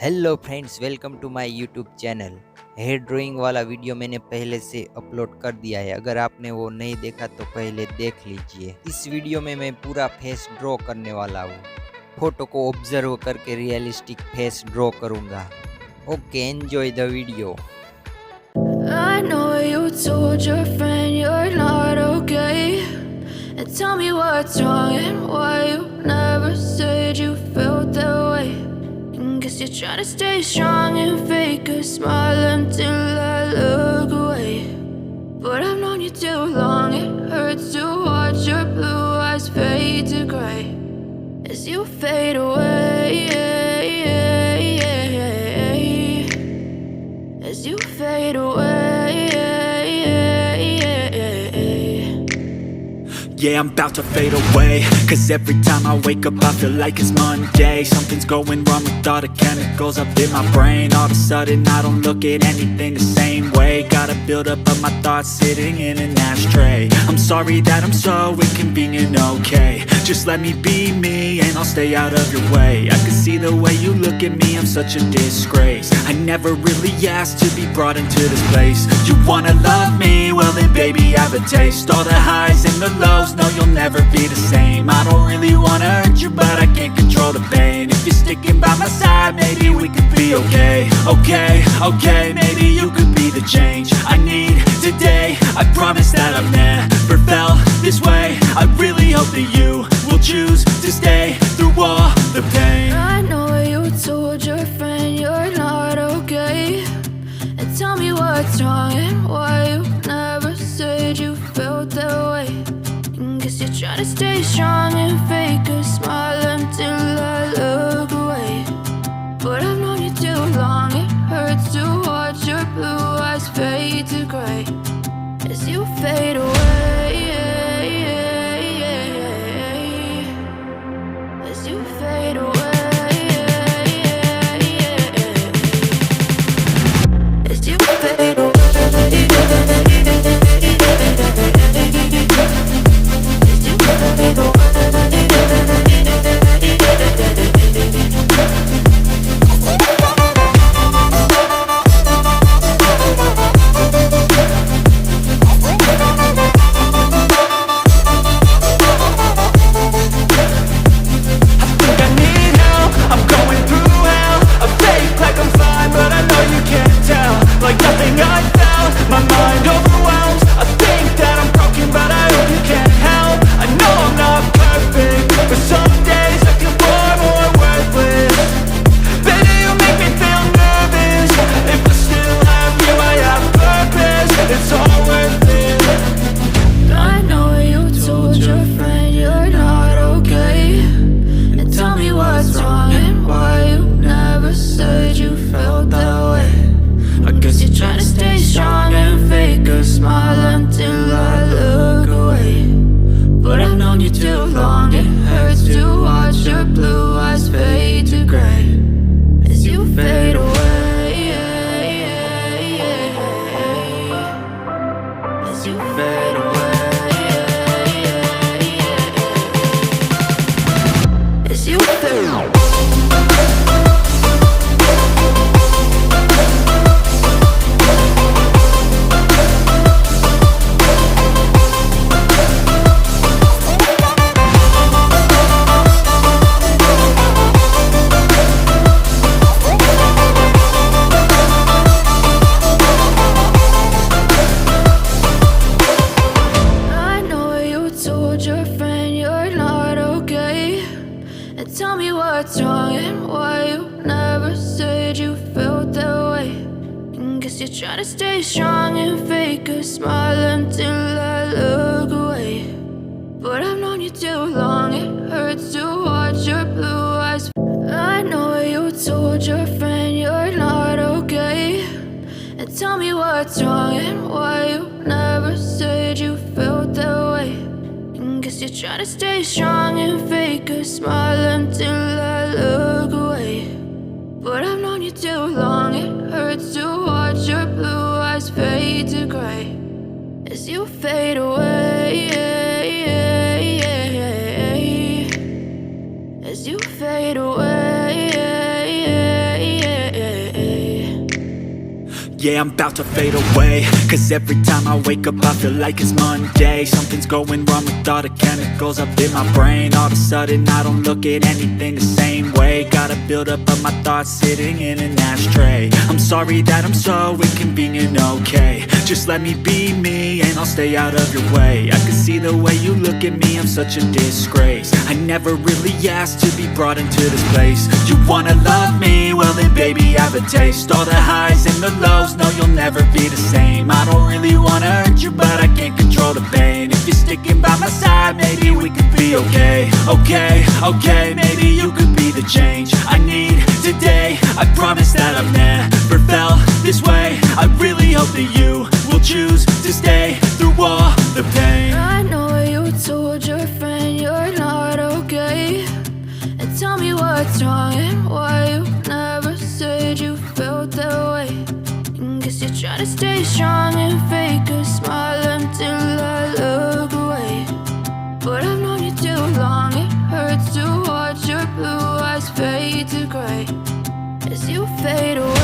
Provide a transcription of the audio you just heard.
Hello friends, welcome to my YouTube channel. Hair drawing वाला video मैंने पहले से अपलोड कर दिया है। अगर आपने वो नहीं देखा तो पहले देख लीजिए। इस वीडियो में मैं पूरा फेस ड्रॉ करने वाला हूँ। फोटो को ऑब्जर्व करके रियलिस्टिक फेस ड्रॉ करूँगा। Okay, enjoy the video. I know you told your friend you're not okay, and tell me what's wrong and why you never said you felt that way. And guess you're trying to stay strong and fake a smile until I look away. But I've known you too long, it hurts to watch your blue eyes fade to gray as you fade away, as you fade away. Yeah, I'm about to fade away, cause every time I wake up I feel like it's Monday. Something's going wrong with all the chemicals up in my brain. All of a sudden I don't look at anything the same way. Got a build up of my thoughts sitting in an ashtray. I'm sorry that I'm so inconvenient, okay. Just let me be me and I'll stay out of your way. I can see the way you look at me, I'm such a disgrace. I never really asked to be brought into this place. You wanna love me? Well then baby I have a taste. All the highs and the lows, no you'll never be the same. I don't really wanna hurt you but I can't control the pain. If you're sticking by my side, maybe we could be okay. Okay, maybe you could be the change I need today. I promise that I've never felt this way. I really hope that you will choose to stay through all the pain. I know you told your friend you're not okay, and tell me what's wrong and why you never said you felt that way. And guess you're trying to stay strong and fake a smile until I look away. But I've known you too long, it hurts to watch your blue eyes fade to gray as you fade away, as you fade away, as you fade away. Tell me what's wrong and why you never said you felt that way. And guess you're trying to stay strong and fake a smile until I look away. But I've known you too long, it hurts to watch your blue eyes. I know you told your friend you're not okay, and tell me what's wrong and why you never said you felt that way. Guess you're trying to stay strong and fake a smile until I look away. But I've known you too long, it hurts to watch your blue eyes fade to gray as you fade away, as you fade away. yeah, I'm about to fade away. Cause every time I wake up I feel like it's Monday. Something's going wrong with all the chemicals up in my brain. All of a sudden I don't look at anything the same way. Gotta build up of my thoughts sitting in an ashtray. I'm sorry that I'm so inconvenient, okay. Just let me be me and I'll stay out of your way. I can see the way you look at me, I'm such a disgrace. I never really asked to be brought into this place. You wanna love me? Well then baby, have a taste. All the highs and the lows, no you'll never be the same. I don't really wanna hurt you, but I can't control the pain. If you're sticking by my side, maybe we could be okay. Okay, maybe you could be the change I need today. I promise that I've never felt this way. I really hope that you will choose to stay through all the pain. I know you told your friend you're not okay, and tell me what's wrong and why you never said you felt that way. And guess you're trying to stay strong and fake a smile until I look away. But I've known you too long, it hurts to watch your blue eyes fade to gray as you fade away.